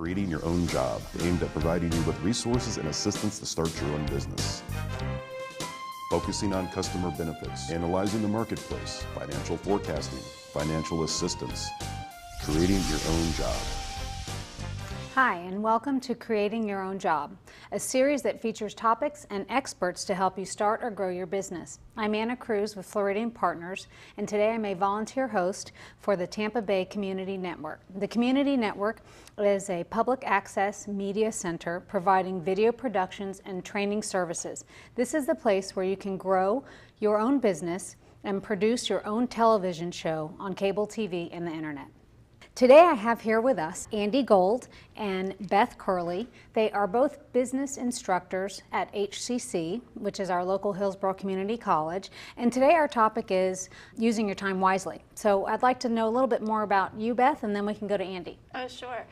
Creating Your Own Job, aimed at providing you with resources and assistance to start your own business. Focusing on customer benefits, analyzing the marketplace, financial forecasting, financial assistance, creating your own job. Hi, and welcome to Creating Your Own Job, a series that features topics and experts to help you start or grow your business. I'm Anna Cruz with Floridian Partners, and today I'm a volunteer host for the Tampa Bay Community Network. The Community Network is a public access media center providing video productions and training services. This is the place where you can grow your own business and produce your own television show on cable TV and the internet. Today I have here with us Andy Gold and Beth Curley. They are both business instructors at HCC, which is our local Hillsborough Community College. And today our topic is using your time wisely. So I'd like to know a little bit more about you, Beth, and then we can go to Andy. Oh, sure.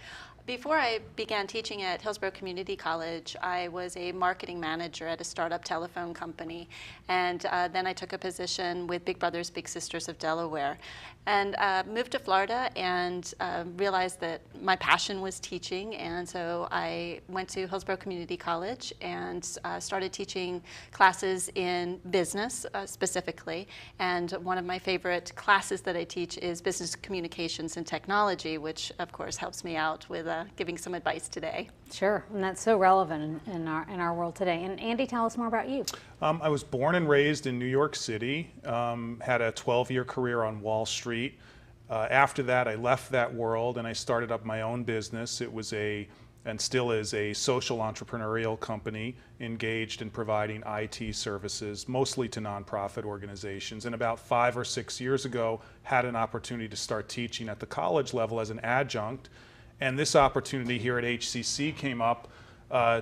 Before I began teaching at Hillsborough Community College, I was a marketing manager at a startup telephone company, and then I took a position with Big Brothers Big Sisters of Delaware, and moved to Florida and realized that my passion was teaching, and so I went to Hillsborough Community College and started teaching classes in business specifically, and one of my favorite classes that I teach is business communications and technology, which of course helps me out with giving some advice today. Sure, and that's so relevant in our world today. And Andy, tell us more about you. I was born and raised in New York City, had a 12-year career on Wall Street. After that, I left that world and I started up my own business. It was and still is a social entrepreneurial company engaged in providing IT services, mostly to nonprofit organizations. And about 5 or 6 years ago, had an opportunity to start teaching at the college level as an adjunct. And this opportunity here at HCC came up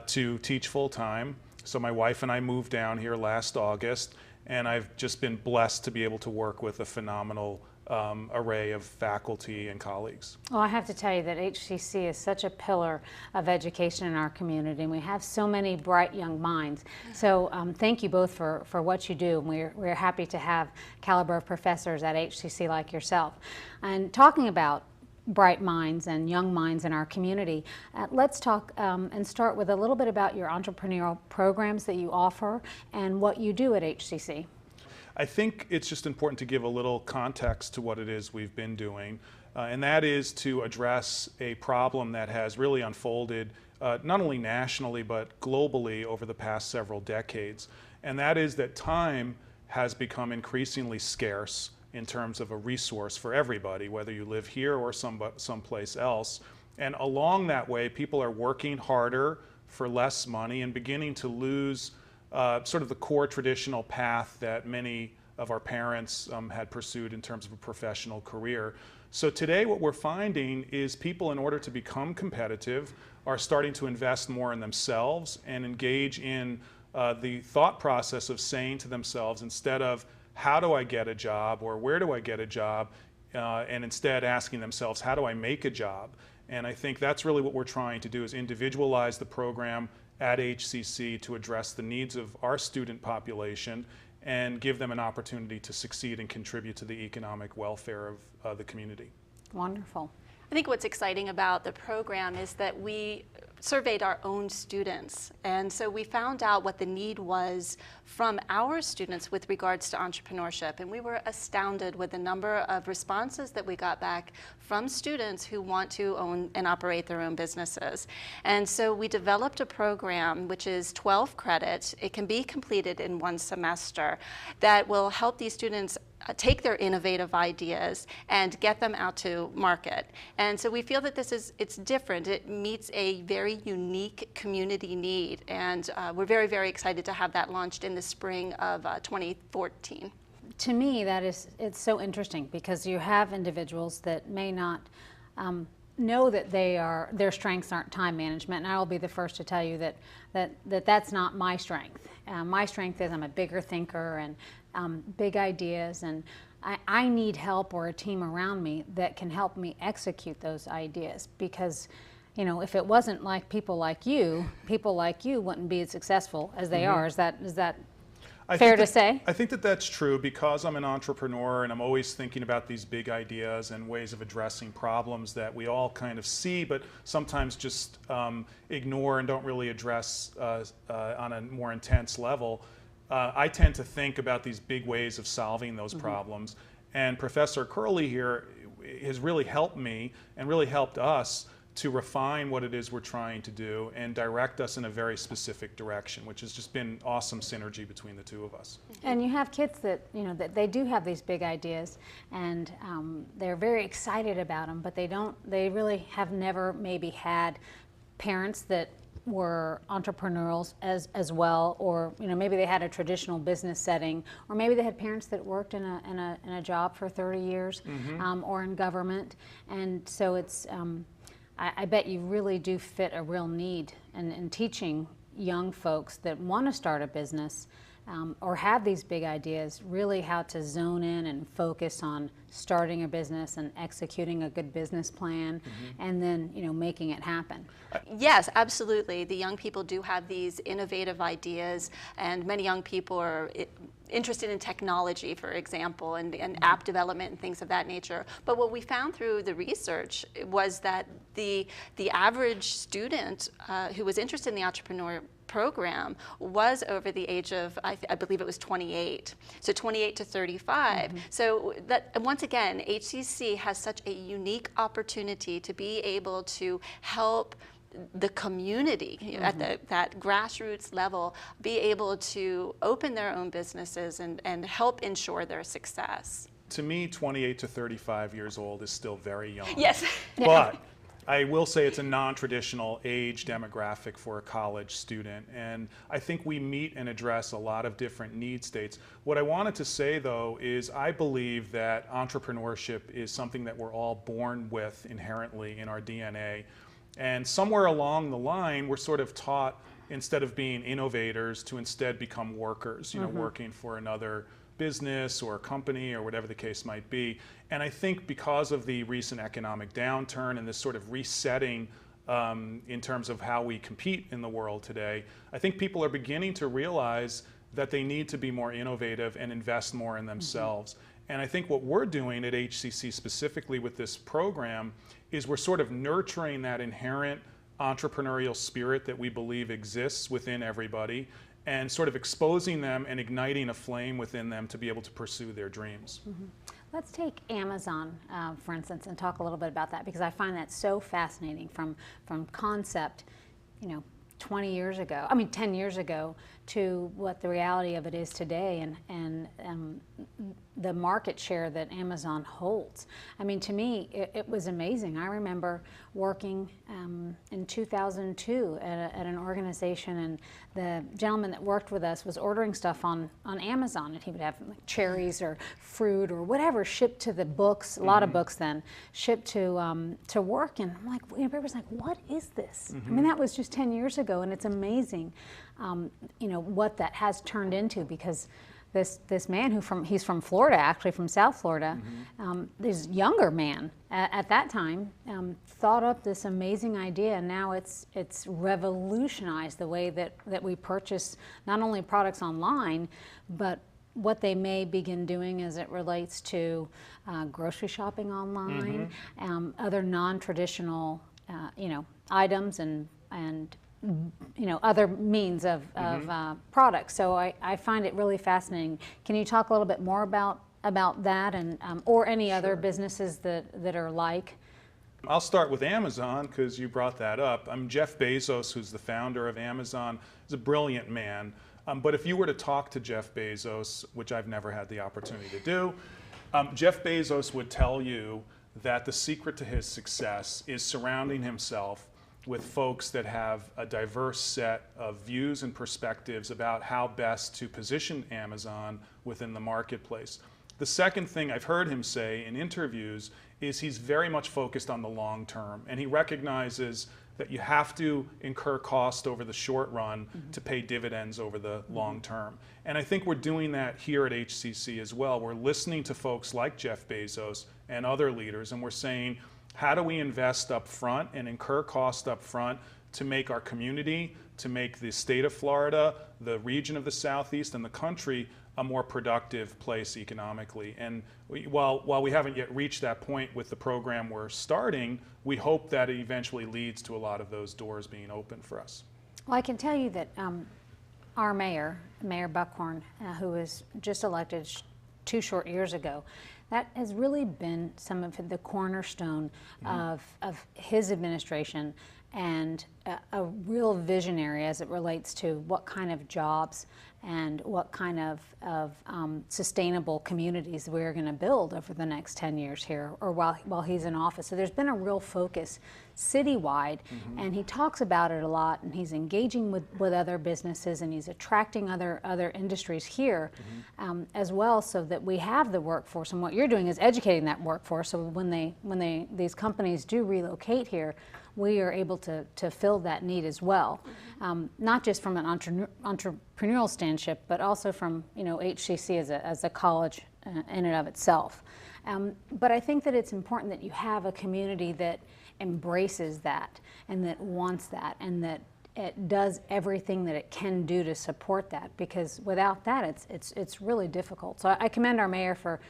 to teach full-time. So my wife and I moved down here last August, and I've just been blessed to be able to work with a phenomenal array of faculty and colleagues. Well, I have to tell you that HCC is such a pillar of education in our community, and we have so many bright young minds. So thank you both for what you do. We're happy to have caliber of professors at HCC like yourself. And talking about bright minds and young minds in our community, let's talk and start with a little bit about your entrepreneurial programs that you offer and what you do at HCC. I think it's just important to give a little context to what it is we've been doing, and that is to address a problem that has really unfolded not only nationally but globally over the past several decades, and that is that time has become increasingly scarce in terms of a resource for everybody, whether you live here or someplace else. And along that way, people are working harder for less money and beginning to lose sort of the core traditional path that many of our parents had pursued in terms of a professional career. So today what we're finding is people, in order to become competitive, are starting to invest more in themselves and engage in the thought process of saying to themselves, instead of how do I get a job or where do I get a job, and instead asking themselves, how do I make a job? And I think that's really what we're trying to do, is individualize the program at HCC to address the needs of our student population and give them an opportunity to succeed and contribute to the economic welfare of the community. Wonderful. I think what's exciting about the program is that we surveyed our own students, and so we found out what the need was from our students with regards to entrepreneurship, and we were astounded with the number of responses that we got back from students who want to own and operate their own businesses. And so we developed a program which is 12 credits. It can be completed in 1 semester that will help these students take their innovative ideas and get them out to market. And so we feel that it's different. It meets a very unique community need, and we're very, very excited to have that launched in the spring of 2014. To me, it's so interesting because you have individuals that may not know that their strengths aren't time management, and I will be the first to tell you that's not my strength. My strength is I'm a bigger thinker and big ideas, and I need help or a team around me that can help me execute those ideas, because if it wasn't like people like you wouldn't be as successful as they are. Is that Fair to say? I think that that's true because I'm an entrepreneur and I'm always thinking about these big ideas and ways of addressing problems that we all kind of see, but sometimes just ignore and don't really address on a more intense level. I tend to think about these big ways of solving those problems. And Professor Curley here has really helped me and really helped us to refine what it is we're trying to do and direct us in a very specific direction, which has just been awesome synergy between the two of us. And you have kids that, that they do have these big ideas, and they're very excited about them, but they really have never maybe had parents that were entrepreneurial as well, or maybe they had a traditional business setting, or maybe they had parents that worked in a job for 30 years, or in government, and so it's I bet you really do fit a real need in teaching young folks that want to start a business or have these big ideas, really how to zone in and focus on starting a business and executing a good business plan, and then making it happen. Yes, absolutely. The young people do have these innovative ideas, and many young people are interested in technology, for example, and app development and things of that nature. But what we found through the research was that the average student who was interested in the entrepreneur program was over the age of, I believe it was 28, so 28 to 35. So that, once again, HCC has such a unique opportunity to be able to help the community at that grassroots level be able to open their own businesses and help ensure their success. To me, 28 to 35 years old is still very young. Yes. But I will say it's a non-traditional age demographic for a college student, and I think we meet and address a lot of different need states. What I wanted to say, though, is I believe that entrepreneurship is something that we're all born with inherently in our DNA, and somewhere along the line we're sort of taught, instead of being innovators, to instead become workers, working for another business or company or whatever the case might be. And I think because of the recent economic downturn and this sort of resetting in terms of how we compete in the world today, I think people are beginning to realize that they need to be more innovative and invest more in themselves. And I think what we're doing at HCC specifically with this program is we're sort of nurturing that inherent entrepreneurial spirit that we believe exists within everybody, and sort of exposing them and igniting a flame within them to be able to pursue their dreams. Let's take Amazon, for instance, and talk a little bit about that, because I find that so fascinating from concept, 20 years ago, 10 years ago, to what the reality of it is today, and the market share that Amazon holds. I mean, to me, it was amazing. I remember working in 2002 at an organization, and the gentleman that worked with us was ordering stuff on Amazon, and he would have like cherries or fruit or whatever shipped to the books, a lot of books then, shipped to work, and I'm like, everybody's like, what is this? I mean, that was just 10 years ago, and it's amazing, what that has turned into, because this man he's from Florida, actually from South Florida, this younger man at that time thought up this amazing idea, and now it's revolutionized the way that we purchase not only products online, but what they may begin doing as it relates to grocery shopping online, other non-traditional items, and other means of products. So I find it really fascinating. Can you talk a little bit more about that, and or any other businesses that are like? I'll start with Amazon because you brought that up. Jeff Bezos, who's the founder of Amazon, is a brilliant man. But if you were to talk to Jeff Bezos, which I've never had the opportunity to do, Jeff Bezos would tell you that the secret to his success is surrounding himself with folks that have a diverse set of views and perspectives about how best to position Amazon within the marketplace. The second thing I've heard him say in interviews is he's very much focused on the long term, and he recognizes that you have to incur cost over the short run to pay dividends over the long term. And I think we're doing that here at HCC as well. We're listening to folks like Jeff Bezos and other leaders, and we're saying, how do we invest up front and incur cost up front to make our community, to make the state of Florida, the region of the Southeast, and the country a more productive place economically. And while we haven't yet reached that point with the program we're starting, we hope that it eventually leads to a lot of those doors being open for us. Well, I can tell you that our mayor, Mayor Buckhorn, who was just elected 2 short years ago, that has really been some of the cornerstone of his administration, and a real visionary as it relates to what kind of jobs and what kind of sustainable communities we're going to build over the next 10 years here, or while he's in office. So there's been a real focus citywide, and he talks about it a lot, and he's engaging with other businesses, and he's attracting other industries here as well, so that we have the workforce. And what you're doing is educating that workforce, so when these companies do relocate here, we are able to fill that need as well, not just from an entrepreneurial standpoint, but also from HCC as a college in and of itself. But I think that it's important that you have a community that embraces that and that wants that, and that it does everything that it can do to support that, because without that it's really difficult. So I commend our mayor for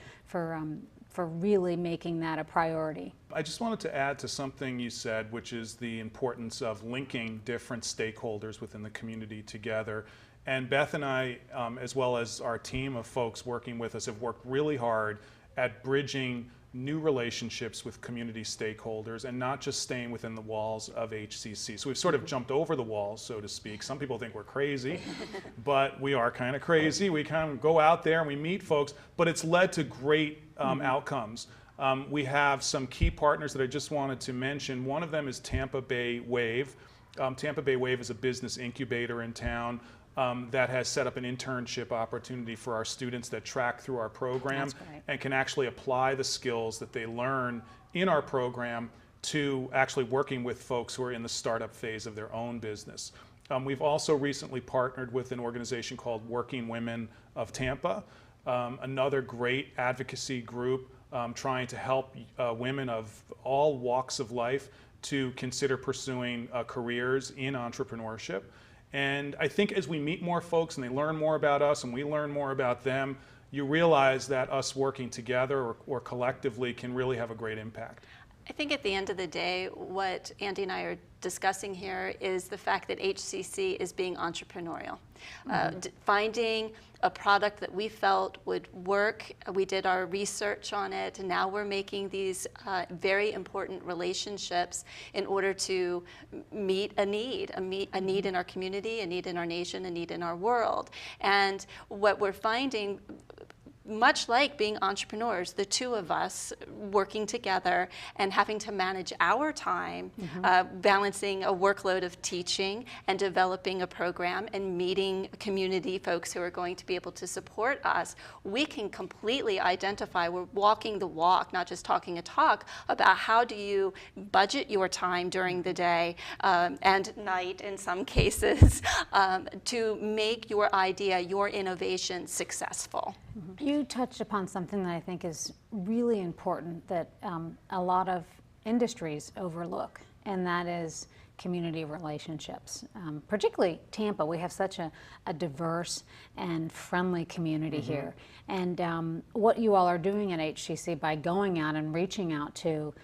really making that a priority. I just wanted to add to something you said, which is the importance of linking different stakeholders within the community together. And Beth and I, as well as our team of folks working with us, have worked really hard at bridging new relationships with community stakeholders and not just staying within the walls of HCC. So we've sort of jumped over the walls, so to speak. Some people think we're crazy, but we are kind of crazy. We kind of go out there and we meet folks, but it's led to great outcomes. We have some key partners that I just wanted to mention. One of them is Tampa Bay Wave. Tampa Bay Wave is a business incubator in town that has set up an internship opportunity for our students that track through our program and can actually apply the skills that they learn in our program to actually working with folks who are in the startup phase of their own business. We've also recently partnered with an organization called Working Women of Tampa, another great advocacy group trying to help women of all walks of life to consider pursuing careers in entrepreneurship. And I think as we meet more folks and they learn more about us and we learn more about them, you realize that us working together or collectively can really have a great impact. I think at the end of the day, what Andy and I are discussing here is the fact that HCC is being entrepreneurial. Finding a product that we felt would work. We did our research on it, and now we're making these very important relationships in order to meet a need in our community, a need in our nation, a need in our world. And what we're finding, much like being entrepreneurs, the two of us working together and having to manage our time, balancing a workload of teaching and developing a program and meeting community folks who are going to be able to support us, we can completely identify, we're walking the walk, not just talking a talk, about how do you budget your time during the day and night in some cases to make your idea, your innovation successful. You touched upon something that I think is really important that a lot of industries overlook, and that is community relationships. Particularly Tampa, we have such a diverse and friendly community here. And what you all are doing at HCC by going out and reaching out to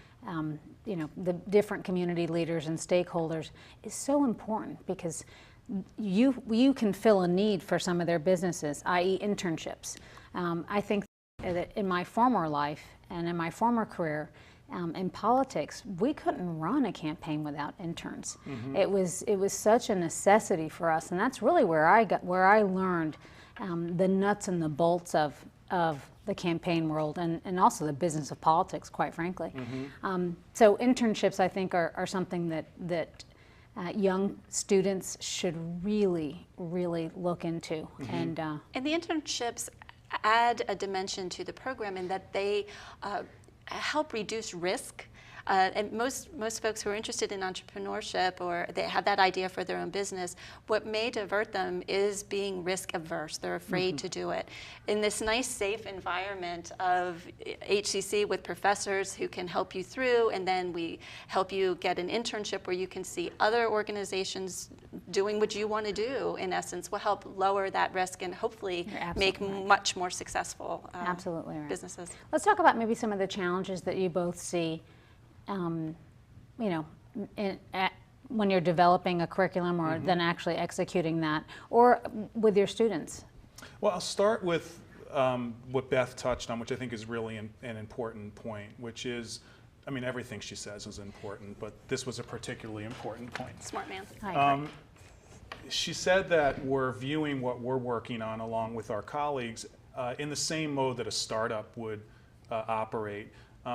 the different community leaders and stakeholders is so important, because you can fill a need for some of their businesses, i.e. internships. I think that in my former life and in my former career in politics, we couldn't run a campaign without interns. It was such a necessity for us, and that's really where I learned the nuts and the bolts of the campaign world and also the business of politics, quite frankly. So internships, I think, are something that young students should really look into. And the internships add a dimension to the program in that they help reduce risk And most folks who are interested in entrepreneurship or they have that idea for their own business, what may divert them is being risk averse. They're afraid to do it. In this nice, safe environment of HCC with professors who can help you through, and then we help you get an internship where you can see other organizations doing what you want to do, in essence, will help lower that risk and hopefully make much more successful Absolutely right. businesses. Let's talk about maybe some of the challenges that you both see, you know, when you're developing a curriculum or then actually executing that, or with your students. Well, I'll start with what Beth touched on, which I think is really an important point, which is, I mean, everything she says is important, but this was a particularly important point. Smart man. I agree. She said that we're viewing what we're working on along with our colleagues in the same mode that a startup would operate.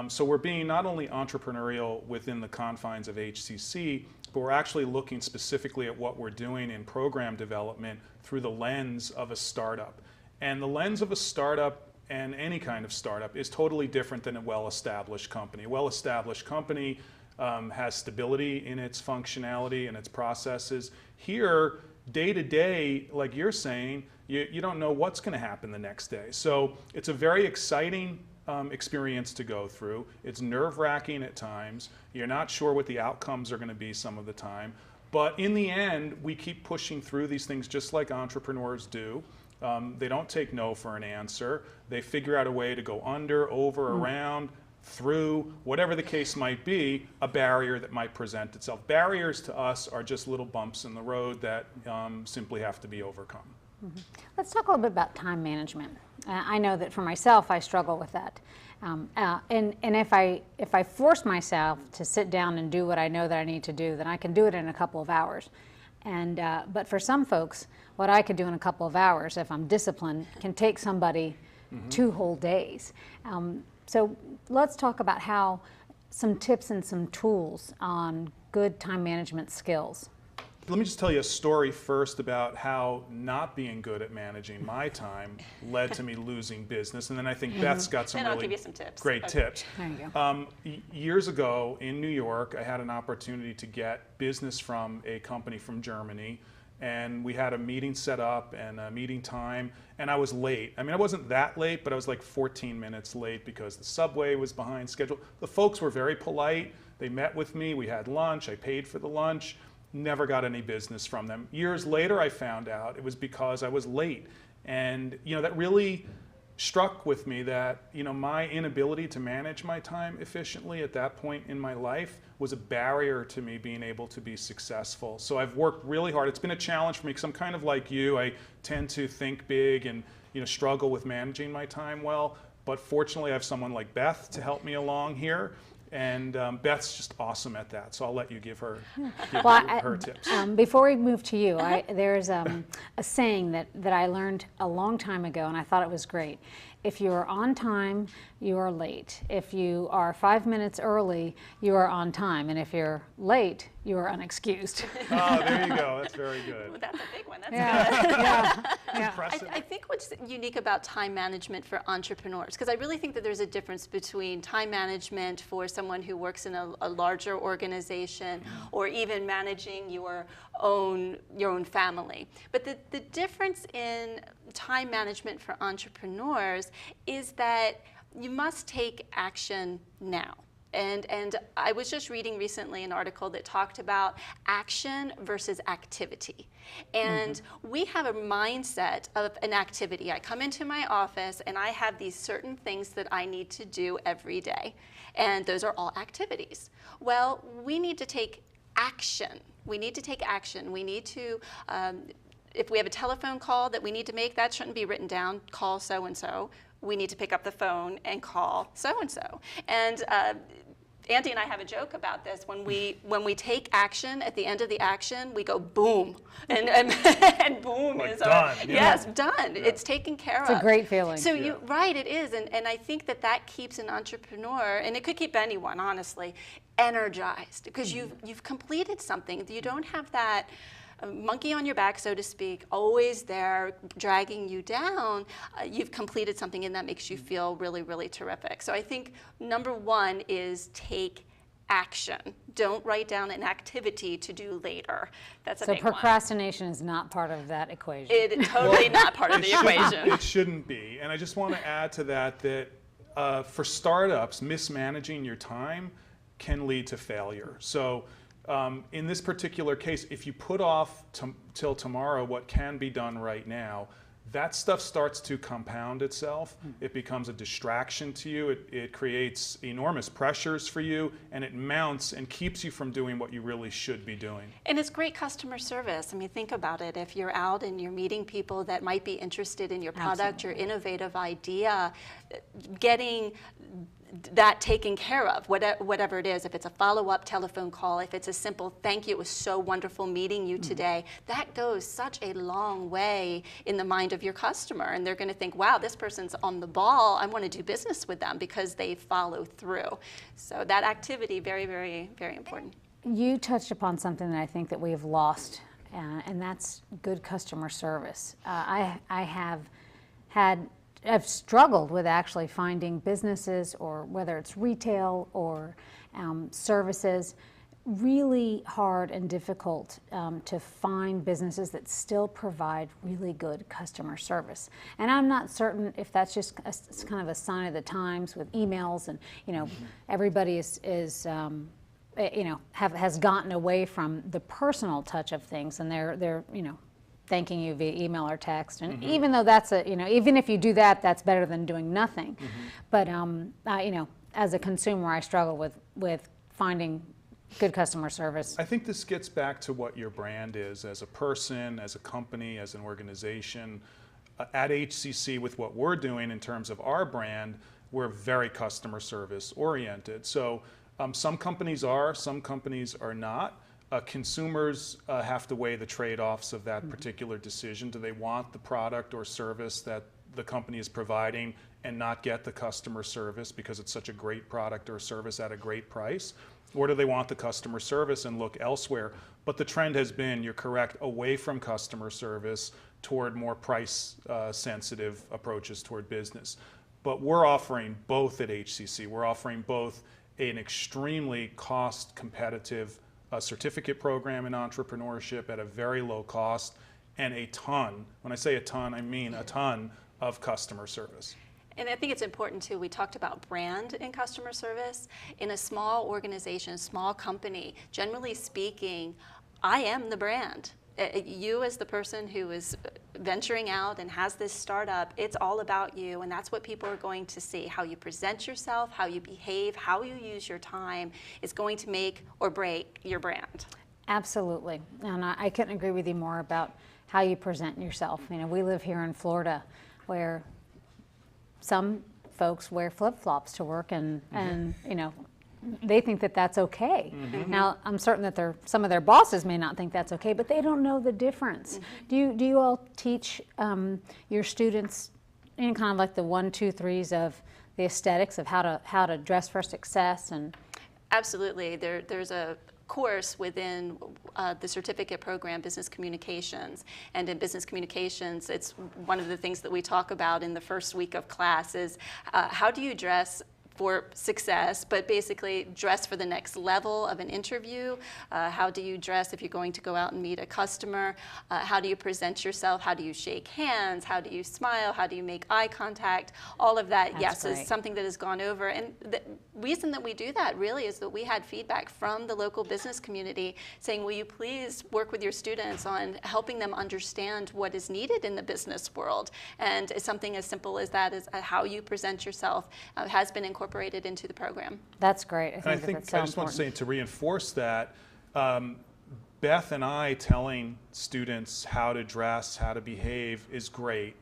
So we're being not only entrepreneurial within the confines of HCC, but we're actually looking specifically at what we're doing in program development through the lens of a startup. And the lens of a startup and any kind of startup is totally different than a well-established company. A well-established company has stability in its functionality and its processes. Here, day to day, like you're saying, you don't know what's going to happen the next day. So it's a very exciting experience to go through. It's nerve-wracking at times. You're not sure what the outcomes are going to be some of the time. But in the end, we keep pushing through these things just like entrepreneurs do. They don't take no for an answer. They figure out a way to go under, over, around, through, whatever the case might be, a barrier that might present itself. Barriers to us are just little bumps in the road that simply have to be overcome. Let's talk a little bit about time management. I know that for myself, I struggle with that. And if I force myself to sit down and do what I know that I need to do, then I can do it in a couple of hours. And but for some folks, what I could do in a couple of hours, if I'm disciplined, can take somebody 2 whole days. So let's talk about how some tips and some tools on good time management skills. Let me just tell you a story first about how not being good at managing my time led to me losing business, and then I think Beth's got some Then I'll really give you some tips. great tips. There you go. Years ago in New York, I had an opportunity to get business from a company from Germany, and we had a meeting set up and a meeting time, and I was late. I mean, I wasn't that late, but I was like 14 minutes late because the subway was behind schedule. The folks were very polite. They met with me. We had lunch. I paid for the lunch. Never got any business from them. Years later, I found out it was because I was late. And, you know, that really struck with me that, you know, my inability to manage my time efficiently at that point in my life was a barrier to me being able to be successful. So I've worked really hard. It's been a challenge for me because I'm kind of like you. I tend to think big and, you know, struggle with managing my time well. But fortunately, I have someone like Beth to help me along here. And Beth's just awesome at that, so I'll let you give her her tips. Before we move to you, there's a saying that I learned a long time ago, and I thought it was great. If you are on time, you are late. If you are 5 minutes early, you are on time. And if you're late, you are unexcused. Oh, there you go. That's very good. Well, that's a big one. That's Yeah. Impressive. I think what's unique about time management for entrepreneurs, because I really think that there's a difference between time management for someone who works in a larger organization or even managing your own family. But the difference in time management for entrepreneurs is that you must take action now. And I was just reading recently an article that talked about action versus activity. And we have a mindset of an activity. I come into my office and I have these certain things that I need to do every day. And those are all activities. Well, we need to take action. We need to take action. We need to, if we have a telephone call that we need to make, that shouldn't be written down, call so-and-so. We need to pick up the phone and call so-and-so. And Andy and I have a joke about this. When we take action, at the end of the action, we go boom, and boom like is done. Yes, done. Yeah. It's taken care of. It's a great feeling. So right, it is, and I think that keeps an entrepreneur, and it could keep anyone, honestly, energized because you've completed something. You don't have that monkey on your back, so to speak, always there dragging you down. You've completed something, and that makes you feel really, really terrific. So I think number one is take action. Don't write down an activity to do later. That's a So big one. procrastination is not part of that equation. Totally not part of the equation. It shouldn't be. And I just want to add to that for startups, mismanaging your time can lead to failure. So in this particular case, if you put off till tomorrow what can be done right now, that stuff starts to compound itself. It becomes a distraction to you. It creates enormous pressures for you, and it mounts and keeps you from doing what you really should be doing. And it's great customer service. I mean, think about it. If you're out and you're meeting people that might be interested in your product, your innovative idea, getting that taken care of, whatever it is, if it's a follow-up telephone call, if it's a simple thank you, it was so wonderful meeting you today, that goes such a long way in the mind of your customer. And they're going to think, wow, this person's on the ball. I want to do business with them because they follow through. So that activity, very, very, very important. You touched upon something that I think that we have lost, and that's good customer service. I've struggled with actually finding businesses, or whether it's retail or services, really hard and difficult to find businesses that still provide really good customer service. And I'm not certain if that's just it's kind of a sign of the times with emails, and everybody has gotten away from the personal touch of things, and they're thanking you via email or text, and even though that's even if you do that, that's better than doing nothing. But as a consumer, I struggle with finding good customer service. I think this gets back to what your brand is as a person, as a company, as an organization. At HCC, with what we're doing in terms of our brand, we're very customer service oriented. So some companies are, some companies are not. Consumers have to weigh the trade-offs of that particular decision. Do they want the product or service that the company is providing and not get the customer service because it's such a great product or service at a great price? Or do they want the customer service and look elsewhere? But the trend has been, you're correct, away from customer service toward more price-sensitive approaches toward business. But we're offering both at HCC. We're offering both an extremely cost-competitive certificate program in entrepreneurship at a very low cost, and a ton, when I say a ton, I mean a ton of customer service. And I think it's important too, we talked about brand in customer service. In a small organization, a small company, generally speaking, I am the brand. You as the person who is venturing out and has this startup, it's all about you, and that's what people are going to see. How you present yourself, how you behave, how you use your time is going to make or break your brand. Absolutely, and I couldn't agree with you more about how you present yourself. We live here in Florida, where some folks wear flip-flops to work, and they think that that's okay. Now, I'm certain that some of their bosses may not think that's okay, but they don't know the difference. Do you all teach your students kind of like the 1, 2, 3s of the aesthetics of how to dress for success? And absolutely, there's a course within the certificate program, Business Communications. And in Business Communications, it's one of the things that we talk about in the first week of class is how do you dress for success, but basically dress for the next level of an interview. How do you dress if you're going to go out and meet a customer? How do you present yourself? How do you shake hands? How do you smile? How do you make eye contact? All of that, yes, is something that has gone over. And the reason that we do that really is that we had feedback from the local business community saying, will you please work with your students on helping them understand what is needed in the business world? And something as simple as that is how you present yourself has been incorporated into the program. That's great. I just want to say, to reinforce that, Beth and I telling students how to dress, how to behave is great,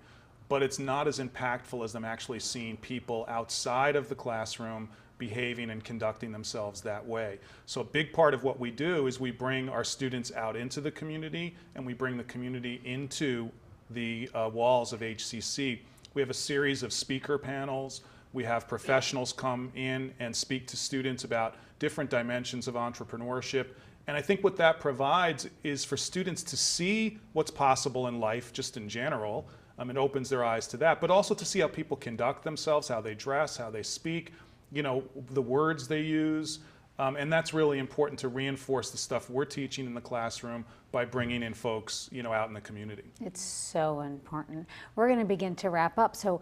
but it's not as impactful as them actually seeing people outside of the classroom behaving and conducting themselves that way. So a big part of what we do is we bring our students out into the community, and we bring the community into the walls of HCC. We have a series of speaker panels. We have professionals come in and speak to students about different dimensions of entrepreneurship. And I think what that provides is for students to see what's possible in life, just in general. It opens their eyes to that, but also to see how people conduct themselves, how they dress, how they speak, the words they use. And that's really important to reinforce the stuff we're teaching in the classroom by bringing in folks, out in the community. It's so important. We're going to begin to wrap up. So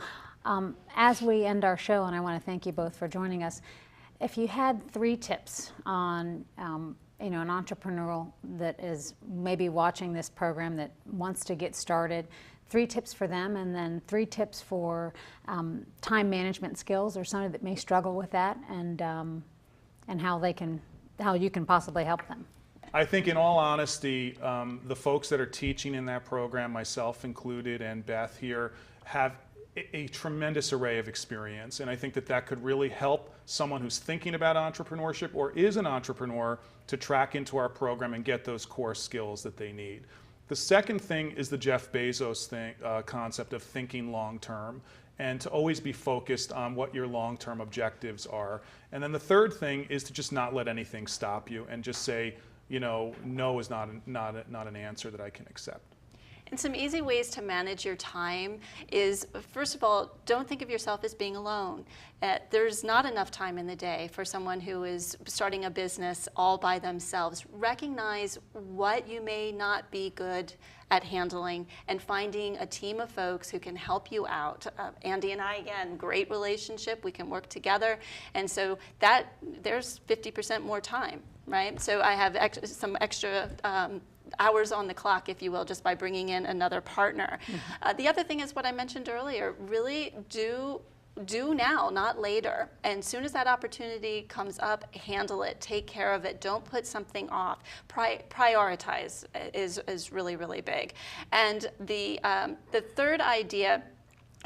as we end our show, and I want to thank you both for joining us, if you had 3 tips on an entrepreneur that is maybe watching this program that wants to get started, 3 tips for them, and then 3 tips for time management skills, or somebody that may struggle with that, and how you can possibly help them. I think, in all honesty, the folks that are teaching in that program, myself included, and Beth here, have a tremendous array of experience, and I think that could really help someone who's thinking about entrepreneurship or is an entrepreneur to track into our program and get those core skills that they need. The second thing is the Jeff Bezos concept of thinking long term, and to always be focused on what your long-term objectives are. And then the third thing is to just not let anything stop you, and just say, no is not an answer that I can accept. And some easy ways to manage your time is, first of all, don't think of yourself as being alone. There's not enough time in the day for someone who is starting a business all by themselves. Recognize what you may not be good at handling, and finding a team of folks who can help you out. Andy and I, again, great relationship. We can work together. And so there's 50% more time, right? So I have some extra hours on the clock, if you will, just by bringing in another partner. Mm-hmm. The other thing is what I mentioned earlier, really do now, not later. And soon as that opportunity comes up, handle it, take care of it, don't put something off. Prioritize is really, really big. And the third idea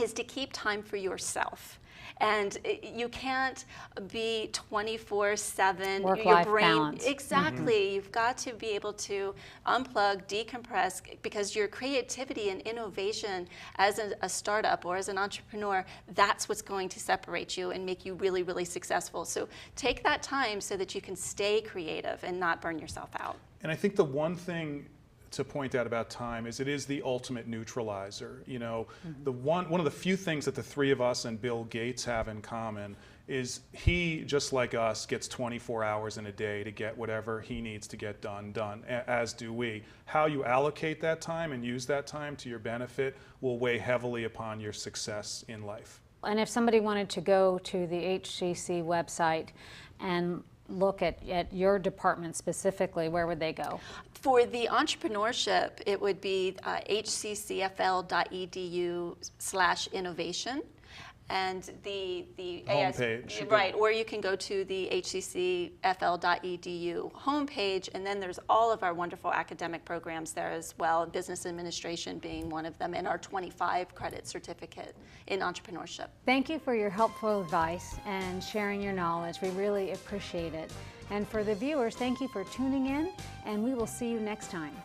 is to keep time for yourself. And you can't be 24/7. Work-life balance. Exactly. Mm-hmm. You've got to be able to unplug, decompress, because your creativity and innovation as a startup or as an entrepreneur, that's what's going to separate you and make you really, really successful. So take that time so that you can stay creative and not burn yourself out. And I think the one thing to point out about time is it is the ultimate neutralizer. The one of the few things that the 3 of us and Bill Gates have in common is he, just like us, gets 24 hours in a day to get whatever he needs to get done, as do we. How you allocate that time and use that time to your benefit will weigh heavily upon your success in life. And if somebody wanted to go to the HCC website and look at your department specifically, where would they go? For the entrepreneurship, it would be hccfl.edu/innovation. And the homepage. Right, or you can go to the hccfl.edu homepage, and then there's all of our wonderful academic programs there as well, business administration being one of them, and our 25 credit certificate in entrepreneurship. Thank you for your helpful advice and sharing your knowledge. We really appreciate it. And for the viewers, thank you for tuning in, and we will see you next time.